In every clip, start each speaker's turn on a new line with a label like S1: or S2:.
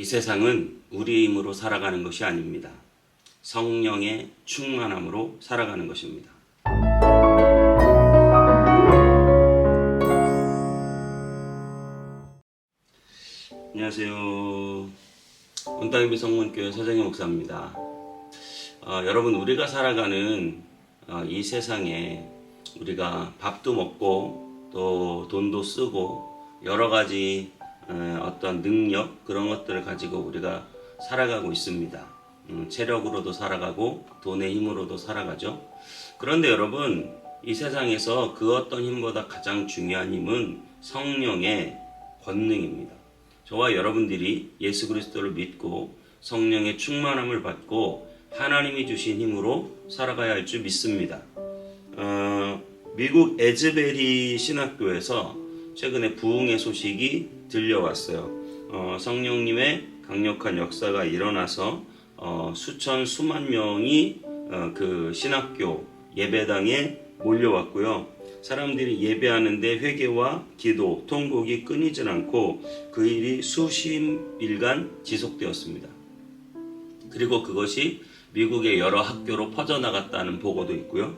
S1: 이 세상은 우리의 힘으로 살아가는 것이 아닙니다. 성령의 충만함으로 살아가는 것입니다. 안녕하세요. 온땅이비 성문교회 서정희 목사입니다. 여러분, 우리가 살아가는 이 세상에 우리가 밥도 먹고 또 돈도 쓰고 여러 가지 어떤 능력, 그런 것들을 가지고 우리가 살아가고 있습니다. 체력으로도 살아가고 돈의 힘으로도 살아가죠. 그런데 여러분, 이 세상에서 그 어떤 힘보다 가장 중요한 힘은 성령의 권능입니다. 저와 여러분들이 예수 그리스도를 믿고 성령의 충만함을 받고 하나님이 주신 힘으로 살아가야 할 줄 믿습니다. 미국 에즈베리 신학교에서 최근에 부흥의 소식이 들려왔어요. 성령님의 강력한 역사가 일어나서 수천 수만 명이 그 신학교 예배당에 몰려왔고요. 사람들이 예배하는데 회개와 기도, 통곡이 끊이질 않고 그 일이 수십 일간 지속되었습니다. 그리고 그것이 미국의 여러 학교로 퍼져나갔다는 보고도 있고요.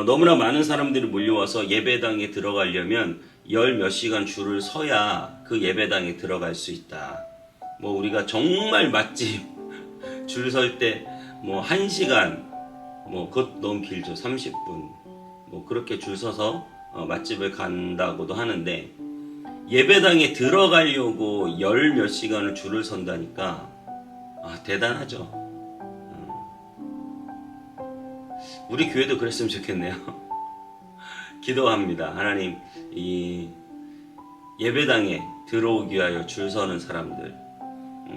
S1: 너무나 많은 사람들이 몰려와서 예배당에 들어가려면 열 몇 시간 줄을 서야 그 예배당에 들어갈 수 있다. 우리가 정말 맛집 줄 설 때 1시간, 그것 너무 길죠. 30분. 그렇게 줄 서서 맛집을 간다고도 하는데, 예배당에 들어가려고 열 몇 시간을 줄을 선다니까 대단하죠. 우리 교회도 그랬으면 좋겠네요. 기도합니다. 하나님, 이 예배당에 들어오기 위하여 줄 서는 사람들,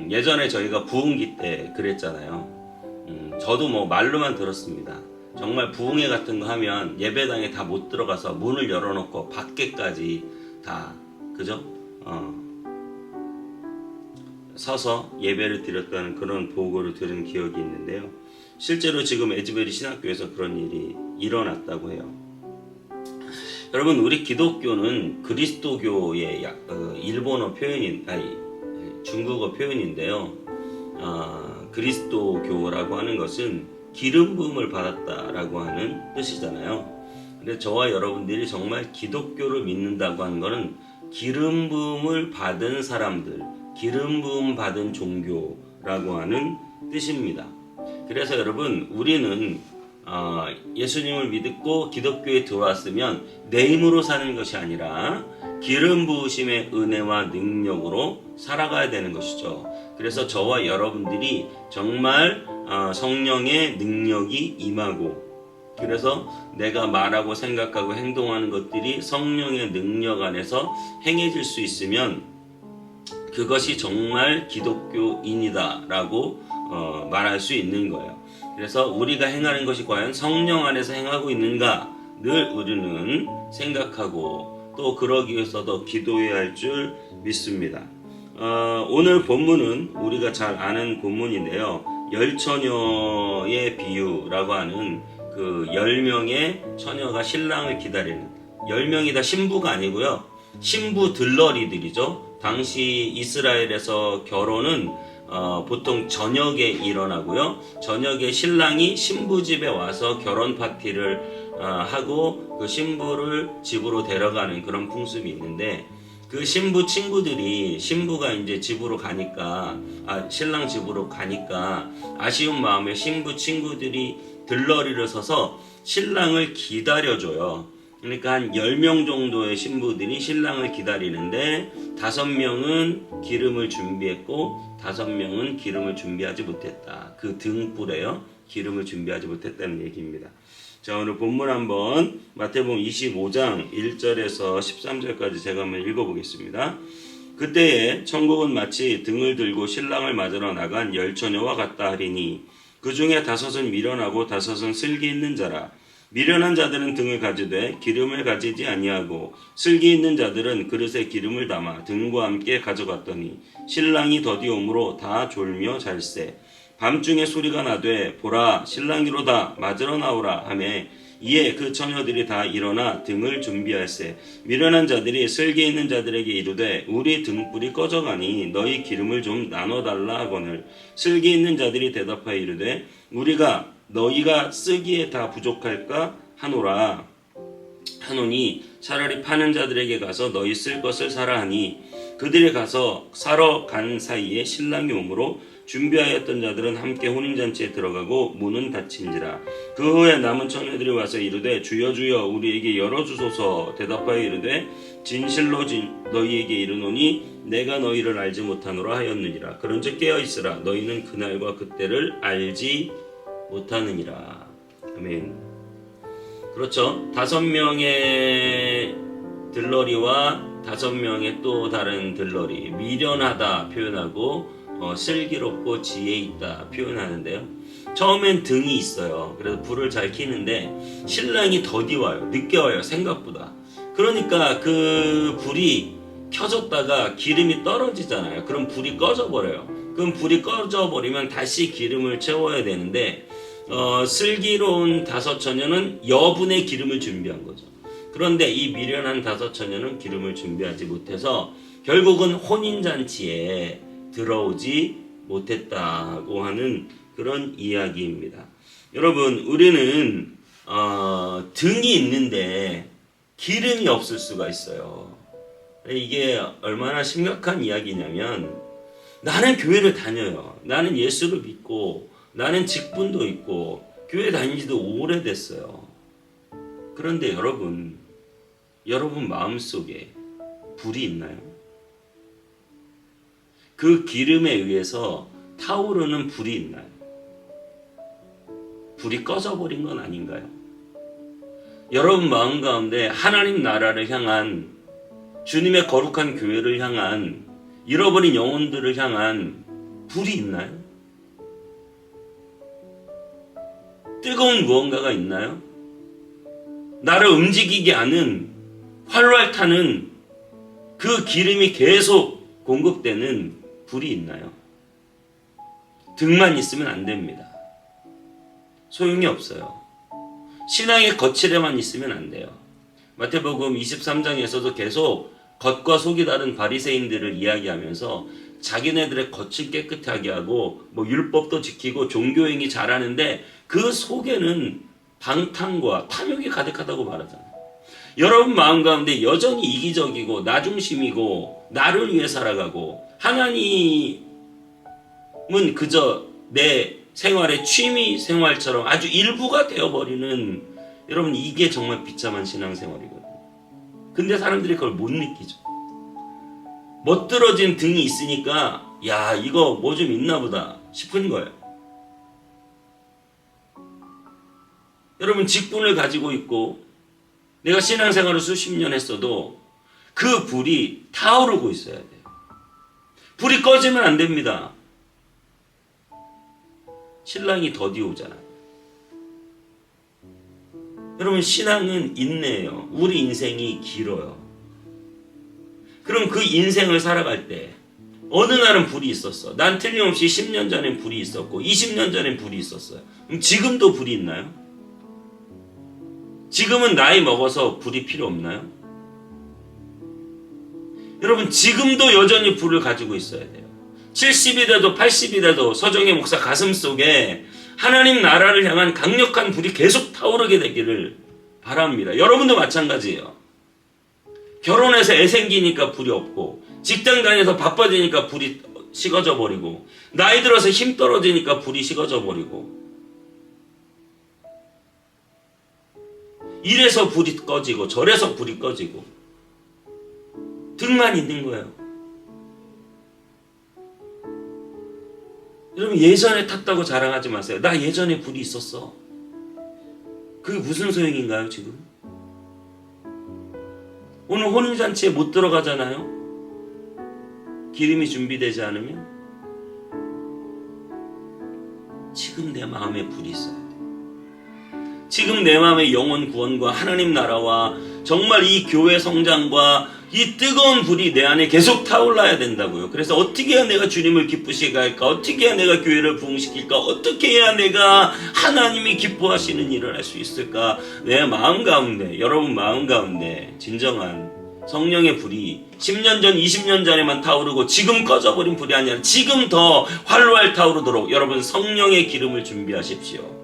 S1: 예전에 저희가 부흥기 때 그랬잖아요. 저도 말로만 들었습니다. 정말 부흥회 같은 거 하면 예배당에 다 못 들어가서 문을 열어놓고 밖에까지 다 그죠? 서서 예배를 드렸다는 그런 보고를 들은 기억이 있는데요. 실제로 지금 에즈베리 신학교에서 그런 일이 일어났다고 해요. 여러분, 우리 기독교는 그리스도교의 일본어 표현인, 중국어 표현인데요. 그리스도교라고 하는 것은 기름 부음을 받았다라고 하는 뜻이잖아요. 근데 저와 여러분들이 정말 기독교를 믿는다고 하는 것은 기름 부음을 받은 사람들, 기름 부음 받은 종교라고 하는 뜻입니다. 그래서 여러분, 우리는 예수님을 믿고 기독교에 들어왔으면 내 힘으로 사는 것이 아니라 기름 부으심의 은혜와 능력으로 살아가야 되는 것이죠. 그래서 저와 여러분들이 정말 성령의 능력이 임하고, 그래서 내가 말하고 생각하고 행동하는 것들이 성령의 능력 안에서 행해질 수 있으면 그것이 정말 기독교인이다 라고 말할 수 있는 거예요. 그래서 우리가 행하는 것이 과연 성령 안에서 행하고 있는가 늘 우리는 생각하고, 또 그러기 위해서도 기도해야 할 줄 믿습니다. 오늘 본문은 우리가 잘 아는 본문인데요. 열처녀의 비유라고 하는 그 10명의 처녀가 신랑을 기다리는, 10명이 다 신부가 아니고요. 신부 들러리들이죠. 당시 이스라엘에서 결혼은 보통 저녁에 일어나고요. 저녁에 신랑이 신부 집에 와서 결혼 파티를 하고 그 신부를 집으로 데려가는 그런 풍습이 있는데, 그 신부 친구들이 신부가 이제 집으로 가니까, 신랑 집으로 가니까 아쉬운 마음에 신부 친구들이 들러리를 서서 신랑을 기다려줘요. 그러니까 한 10명 정도의 신부들이 신랑을 기다리는데 5명은 기름을 준비했고 5명은 기름을 준비하지 못했다. 그 등불에요. 기름을 준비하지 못했다는 얘기입니다. 자, 오늘 본문 한번 마태복음 25장 1절에서 13절까지 제가 한번 읽어보겠습니다. 그때에 천국은 마치 등을 들고 신랑을 맞으러 나간 열처녀와 같다 하리니 그 중에 5은 미련하고 5은 슬기 있는 자라. 미련한 자들은 등을 가지되 기름을 가지지 아니하고 슬기 있는 자들은 그릇에 기름을 담아 등과 함께 가져갔더니 신랑이 더디오므로 다 졸며 잘세. 밤중에 소리가 나되 보라 신랑이로다 맞으러 나오라 하매 이에 그 처녀들이 다 일어나 등을 준비할세. 미련한 자들이 슬기 있는 자들에게 이르되 우리 등불이 꺼져가니 너희 기름을 좀 나눠달라 하거늘. 슬기 있는 자들이 대답하여 이르되 우리가 너희가 쓰기에 다 부족할까 하노니 차라리 파는 자들에게 가서 너희 쓸 것을 사라 하니 그들이 가서 사러 간 사이에 신랑이 오므로 준비하였던 자들은 함께 혼인잔치에 들어가고 문은 닫힌지라. 그 후에 남은 처녀들이 와서 이르되 주여 주여 우리에게 열어주소서. 대답하여 이르되 진실로 너희에게 이르노니 내가 너희를 알지 못하노라 하였느니라. 그런즉 깨어있으라. 너희는 그날과 그때를 알지 못하느니라. 아멘. 그렇죠. 5명의 들러리와 5명의 또 다른 들러리, 미련하다 표현하고 슬기롭고 지혜 있다 표현하는데요. 처음엔 등이 있어요. 그래서 불을 잘 켜는데 신랑이 더디 와요. 늦게 와요. 생각보다. 그러니까 그 불이 켜졌다가 기름이 떨어지잖아요. 그럼 불이 꺼져버려요. 그럼 불이 꺼져버리면 다시 기름을 채워야 되는데 슬기로운 5처녀는 여분의 기름을 준비한 거죠. 그런데 이 미련한 5처녀는 기름을 준비하지 못해서 결국은 혼인잔치에 들어오지 못했다고 하는 그런 이야기입니다. 여러분, 우리는 등이 있는데 기름이 없을 수가 있어요. 이게 얼마나 심각한 이야기냐면 나는 교회를 다녀요. 나는 예수를 믿고 나는 직분도 있고 교회 다닌 지도 오래됐어요. 그런데 여러분 마음속에 불이 있나요? 그 기름에 의해서 타오르는 불이 있나요? 불이 꺼져버린 건 아닌가요? 여러분 마음 가운데 하나님 나라를 향한, 주님의 거룩한 교회를 향한, 잃어버린 영혼들을 향한 불이 있나요? 뜨거운 무언가가 있나요? 나를 움직이게 하는, 활활 타는 그 기름이 계속 공급되는 불이 있나요? 등만 있으면 안 됩니다. 소용이 없어요. 신앙의 거칠에만 있으면 안 돼요. 마태복음 23장에서도 계속 겉과 속이 다른 바리새인들을 이야기하면서 자기네들의 겉을 깨끗하게 하고 율법도 지키고 종교행위 잘하는데 그 속에는 방탕과 탐욕이 가득하다고 말하잖아요. 여러분 마음 가운데 여전히 이기적이고 나중심이고 나를 위해 살아가고 하나님은 그저 내 생활의 취미 생활처럼 아주 일부가 되어버리는, 여러분 이게 정말 비참한 신앙생활이거든요. 근데 사람들이 그걸 못 느끼죠. 멋들어진 등이 있으니까 야 이거 뭐 좀 있나 보다 싶은 거예요. 여러분 직분을 가지고 있고 내가 신앙생활을 수십 년 했어도 그 불이 타오르고 있어야 돼요. 불이 꺼지면 안 됩니다. 신랑이 더디 오잖아요. 여러분 신앙은 인내예요. 우리 인생이 길어요. 그럼 그 인생을 살아갈 때 어느 날은 불이 있었어. 난 틀림없이 10년 전엔 불이 있었고 20년 전엔 불이 있었어요. 그럼 지금도 불이 있나요? 지금은 나이 먹어서 불이 필요 없나요? 여러분 지금도 여전히 불을 가지고 있어야 돼요. 70이 돼도 80이 돼도 서정의 목사 가슴속에 하나님 나라를 향한 강력한 불이 계속 타오르게 되기를 바랍니다. 여러분도 마찬가지예요. 결혼해서 애 생기니까 불이 없고 직장 다녀서 바빠지니까 불이 식어져 버리고 나이 들어서 힘 떨어지니까 불이 식어져 버리고 이래서 불이 꺼지고 저래서 불이 꺼지고 등만 있는 거예요. 여러분 예전에 탔다고 자랑하지 마세요. 나 예전에 불이 있었어. 그게 무슨 소용인가요 지금? 오늘 혼인잔치에 못 들어가잖아요. 기름이 준비되지 않으면. 지금 내 마음에 불이 있어야 돼. 지금 내 마음에 영혼 구원과 하나님 나라와 정말 이 교회 성장과 이 뜨거운 불이 내 안에 계속 타올라야 된다고요. 그래서 어떻게 해야 내가 주님을 기쁘시게 할까? 어떻게 해야 내가 교회를 부흥시킬까? 어떻게 해야 내가 하나님이 기뻐하시는 일을 할 수 있을까? 내 마음 가운데, 여러분 마음 가운데 진정한 성령의 불이 10년 전, 20년 전에만 타오르고 지금 꺼져버린 불이 아니라 지금 더 활활 타오르도록 여러분 성령의 기름을 준비하십시오.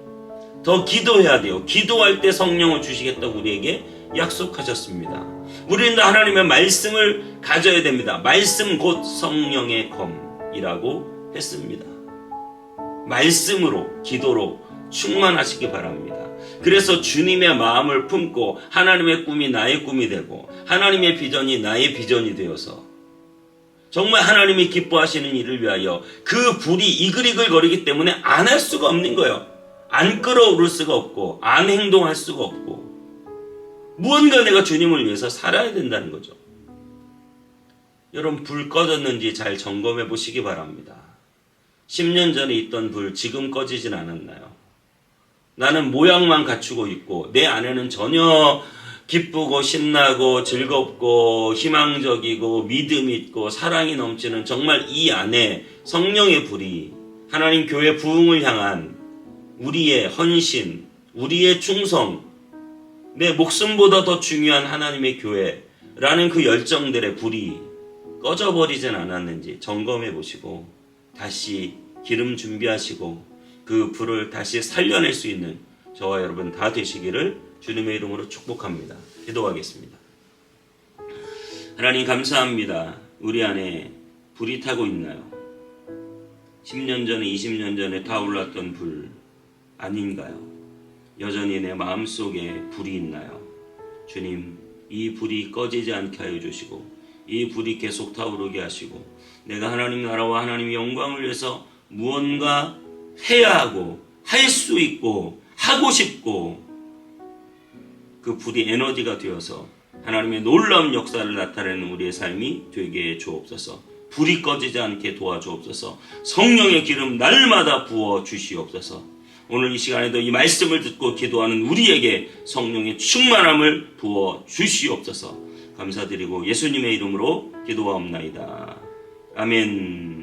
S1: 더 기도해야 돼요. 기도할 때 성령을 주시겠다고 우리에게 약속하셨습니다. 우리는 하나님의 말씀을 가져야 됩니다. 말씀 곧 성령의 검이라고 했습니다. 말씀으로, 기도로 충만하시기 바랍니다. 그래서 주님의 마음을 품고 하나님의 꿈이 나의 꿈이 되고 하나님의 비전이 나의 비전이 되어서 정말 하나님이 기뻐하시는 일을 위하여 그 불이 이글이글 거리기 때문에 안 할 수가 없는 거예요. 안 끌어오를 수가 없고 안 행동할 수가 없고 무언가 내가 주님을 위해서 살아야 된다는 거죠. 여러분 불 꺼졌는지 잘 점검해 보시기 바랍니다. 10년 전에 있던 불 지금 꺼지진 않았나요? 나는 모양만 갖추고 있고 내 안에는 전혀 기쁘고 신나고 즐겁고 희망적이고 믿음 있고 사랑이 넘치는 정말 이 안에 성령의 불이 하나님 교회 부흥을 향한 우리의 헌신, 우리의 충성, 내 목숨보다 더 중요한 하나님의 교회라는 그 열정들의 불이 꺼져버리진 않았는지 점검해 보시고 다시 기름 준비하시고 그 불을 다시 살려낼 수 있는 저와 여러분 다 되시기를 주님의 이름으로 축복합니다. 기도하겠습니다. 하나님 감사합니다. 우리 안에 불이 타고 있나요? 10년 전에 20년 전에 타올랐던 불 아닌가요? 여전히 내 마음속에 불이 있나요? 주님, 이 불이 꺼지지 않게 하여 주시고 이 불이 계속 타오르게 하시고 내가 하나님 나라와 하나님의 영광을 위해서 무언가 해야 하고 할 수 있고 하고 싶고 그 불이 에너지가 되어서 하나님의 놀라운 역사를 나타내는 우리의 삶이 되게 해 주옵소서. 불이 꺼지지 않게 도와주옵소서. 성령의 기름 날마다 부어 주시옵소서. 오늘 이 시간에도 이 말씀을 듣고 기도하는 우리에게 성령의 충만함을 부어 주시옵소서. 감사드리고 예수님의 이름으로 기도하옵나이다. 아멘.